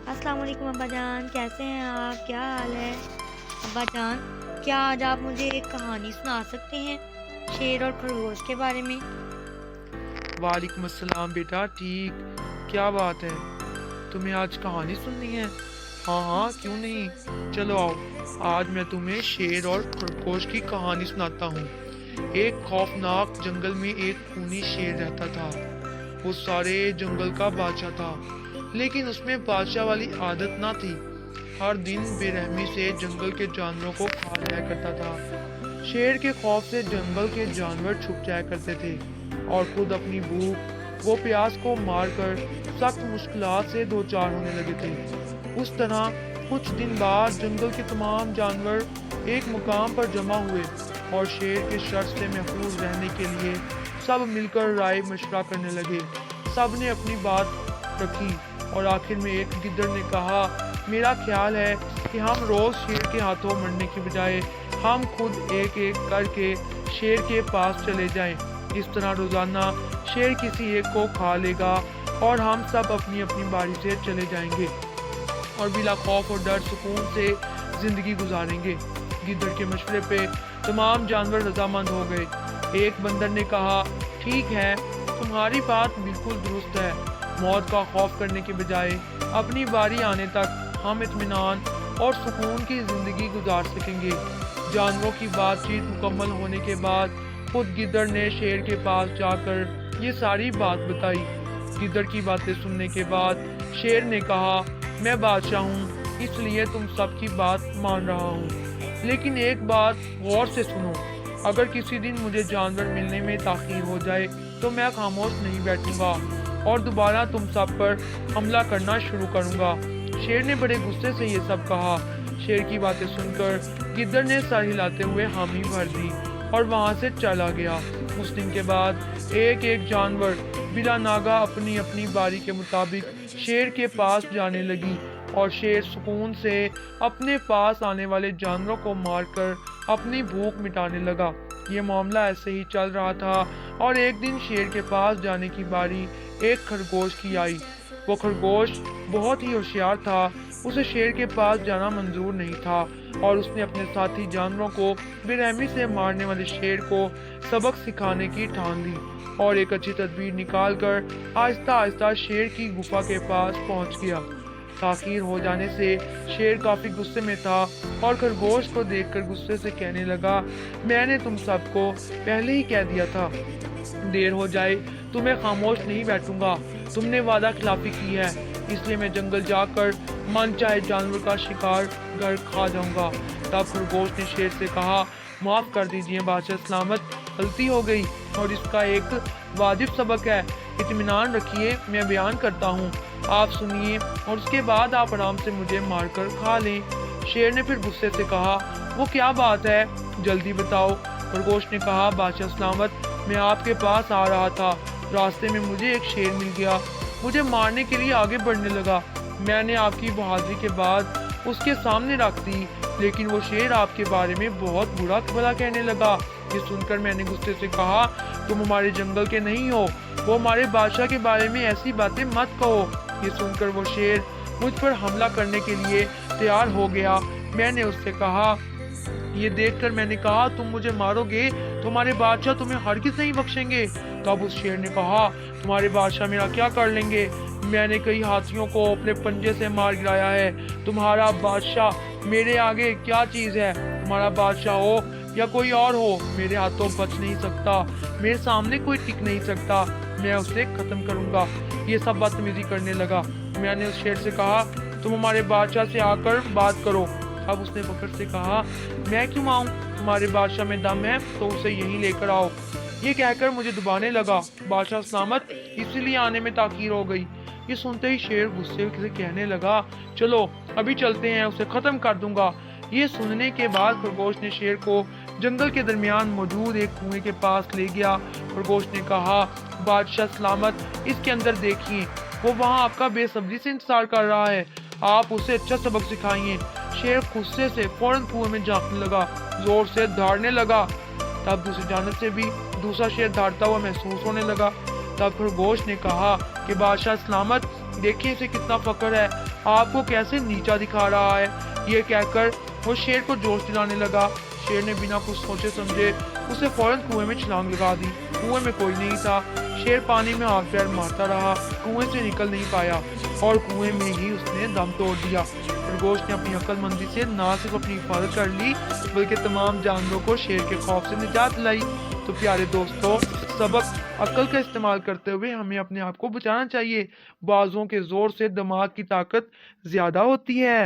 السلام علیکم ابا جان، کیسے ہیں آپ؟ کیا حال ہے؟ ابا جان، کیا آج آپ مجھے ایک کہانی سنا سکتے ہیں شیر اور خرگوش کے بارے میں؟ وعلیکم السلام بیٹا، ٹھیک، کیا بات ہے؟ تمہیں آج کہانی سننی ہے؟ ہاں ہاں، کیوں نہیں، چلو آؤ، آج میں تمہیں شیر اور خرگوش کی کہانی سناتا ہوں۔ ایک خوفناک جنگل میں ایک خونی شیر رہتا تھا۔ وہ سارے جنگل کا بادشاہ تھا، لیکن اس میں بادشاہ والی عادت نہ تھی۔ ہر دن بے رحمی سے جنگل کے جانوروں کو کھا جایا کرتا تھا۔ شیر کے خوف سے جنگل کے جانور چھپ جایا کرتے تھے اور خود اپنی بھوک وہ پیاس کو مار کر سخت مشکلات سے دوچار ہونے لگے تھے۔ اس طرح کچھ دن بعد جنگل کے تمام جانور ایک مقام پر جمع ہوئے اور شیر کے شر سے محفوظ رہنے کے لیے سب مل کر رائے مشورہ کرنے لگے۔ سب نے اپنی بات رکھی اور آخر میں ایک گدڑ نے کہا، میرا خیال ہے کہ ہم روز شیر کے ہاتھوں مرنے کی بجائے ہم خود ایک ایک کر کے شیر کے پاس چلے جائیں۔ اس طرح روزانہ شیر کسی ایک کو کھا لے گا اور ہم سب اپنی اپنی باری سے چلے جائیں گے اور بلا خوف اور ڈر سکون سے زندگی گزاریں گے۔ گدڑ کے مشورے پہ تمام جانور رضامند ہو گئے۔ ایک بندر نے کہا، ٹھیک ہے، تمہاری بات بالکل درست ہے۔ موت کا خوف کرنے کے بجائے اپنی باری آنے تک ہم اطمینان اور سکون کی زندگی گزار سکیں گے۔ جانوروں کی بات چیت مکمل ہونے کے بعد خود گدڑ نے شیر کے پاس جا کر یہ ساری بات بتائی۔ گدڑ کی باتیں سننے کے بعد شیر نے کہا، میں بادشاہ ہوں، اس لیے تم سب کی بات مان رہا ہوں، لیکن ایک بات غور سے سنو، اگر کسی دن مجھے جانور ملنے میں تاخیر ہو جائے تو میں خاموش نہیں بیٹھوں گا اور دوبارہ تم سب پر حملہ کرنا شروع کروں گا۔ شیر نے بڑے غصے سے یہ سب کہا۔ شیر کی باتیں سن کر گدڑ نے سر ہلاتے ہوئے حامی بھر دی اور وہاں سے چلا گیا۔ اس دن کے بعد ایک ایک جانور بلا ناگہ اپنی اپنی باری کے مطابق شیر کے پاس جانے لگی اور شیر سکون سے اپنے پاس آنے والے جانوروں کو مار کر اپنی بھوک مٹانے لگا۔ یہ معاملہ ایسے ہی چل رہا تھا اور ایک دن شیر کے پاس جانے کی باری ایک خرگوش کی آئی۔ وہ خرگوش بہت ہی ہوشیار تھا، اسے شیر کے پاس جانا منظور نہیں تھا اور اس نے اپنے ساتھی جانوروں کو بے رحمی سے مارنے والے شیر کو سبق سکھانے کی ٹھان لی اور ایک اچھی تدبیر نکال کر آہستہ آہستہ شیر کی گفا کے پاس پہنچ گیا۔ تاخیر ہو جانے سے شیر کافی غصے میں تھا اور خرگوش کو دیکھ کر غصے سے کہنے لگا، میں نے تم سب کو پہلے ہی کہہ دیا تھا، دیر ہو جائے تو میں خاموش نہیں بیٹھوں گا۔ تم نے وعدہ خلافی کی ہے، اس لیے میں جنگل جا کر من چاہے جانور کا شکار گھر کھا جاؤں گا۔ تب خرگوش نے شیر سے کہا، معاف کر دیجئے بادشاہ سلامت، غلطی ہو گئی اور اس کا ایک واجب سبق ہے، اطمینان رکھیے، میں بیان کرتا ہوں، آپ سنیے اور اس کے بعد آپ آرام سے مجھے مار کر کھا لیں۔ شیر نے پھر غصے سے کہا، وہ کیا بات ہے، جلدی بتاؤ۔ خرگوش نے کہا، بادشاہ سلامت، میں آپ کے پاس آ رہا تھا، راستے میں مجھے ایک شیر مل گیا، مجھے مارنے کے لیے آگے بڑھنے لگا، میں نے آپ کی بہادری کے بعد اس کے سامنے رکھ دی، لیکن وہ شیر آپ کے بارے میں بہت برا بھلا کہنے لگا۔ یہ سن کر میں نے غصے سے کہا، تم ہمارے جنگل کے نہیں ہو، وہ ہمارے بادشاہ کے بارے میں ایسی باتیں مت کہو۔ یہ سن کر وہ شیر مجھ پر حملہ کرنے کے لیے تیار ہو گیا۔ میں نے اس سے کہا، یہ دیکھ کر میں نے کہا، تم مجھے مارو گے تو ہمارے بادشاہ تمہیں ہرگز نہیں بخشیں گے۔ تب اس شیر نے کہا، تمہارے بادشاہ میرا کیا کر لیں گے، میں نے کئی ہاتھیوں کو اپنے پنجے سے مار گرایا ہے، تمہارا بادشاہ میرے آگے کیا چیز ہے، تمہارا بادشاہ ہو یا کوئی اور ہو، میرے ہاتھوں بچ نہیں سکتا، میرے سامنے کوئی ٹک نہیں سکتا، میں اسے ختم کروں گا۔ یہ سب بدتمیزی کرنے لگا۔ میں نے اس شیر سے کہا، تم ہمارے بادشاہ سے آ کر بات کرو۔ اب اس نے فخر سے کہا، میں کیوں آؤں، تمہارے بادشاہ میں دم ہے تو اسے یہیں لے کر آؤ۔ یہ کہہ کر مجھے دبانے لگا، بادشاہ سلامت، اسی لیے آنے میں تاخیر ہو گئی۔ یہ سنتے ہی شیر غصے سے کہنے لگا، چلو ابھی چلتے ہیں، اسے ختم کر دوں گا۔ یہ سننے کے بعد خرگوش نے شیر کو جنگل کے درمیان موجود ایک کنویں کے پاس لے گیا۔ خرگوش نے کہا، بادشاہ سلامت، اس کے اندر دیکھیے، وہ وہاں آپ کا بے صبری سے انتظار کر رہا ہے، آپ اسے اچھا سبق سکھائیے۔ شیر غصے سے فوراً کنویں میں جھانکنے لگا، زور سے دھاڑنے لگا۔ تب دوسری جانب سے بھی دوسرا شیر دھاڑتا ہوا محسوس ہونے لگا۔ تب خرگوش نے کہا کہ بادشاہ سلامت دیکھیں اسے کتنا فخر ہے، آپ کو کیسے نیچا دکھا رہا ہے۔ یہ کہہ کر وہ شیر کو جوش دلانے لگا۔ شیر نے بنا کچھ سوچے سمجھے اسے فوراً کنویں میں چھلانگ لگا دی۔ کنویں میں کوئی نہیں تھا۔ شیر پانی میں ہاتھ پیر مارتا رہا، کنویں سے نکل نہیں پایا اور کنویں میں ہی اس نے دم توڑ دیا۔ خرگوش نے اپنی عقل مندی سے نہ صرف اپنی حفاظت کر لی بلکہ تمام جانوروں کو شیر کے خوف سے نجات دلائی۔ تو پیارے دوستو، سبق عقل کا استعمال کرتے ہوئے ہمیں اپنے آپ کو بچانا چاہیے۔ بازوؤں کے زور سے دماغ کی طاقت زیادہ ہوتی ہے۔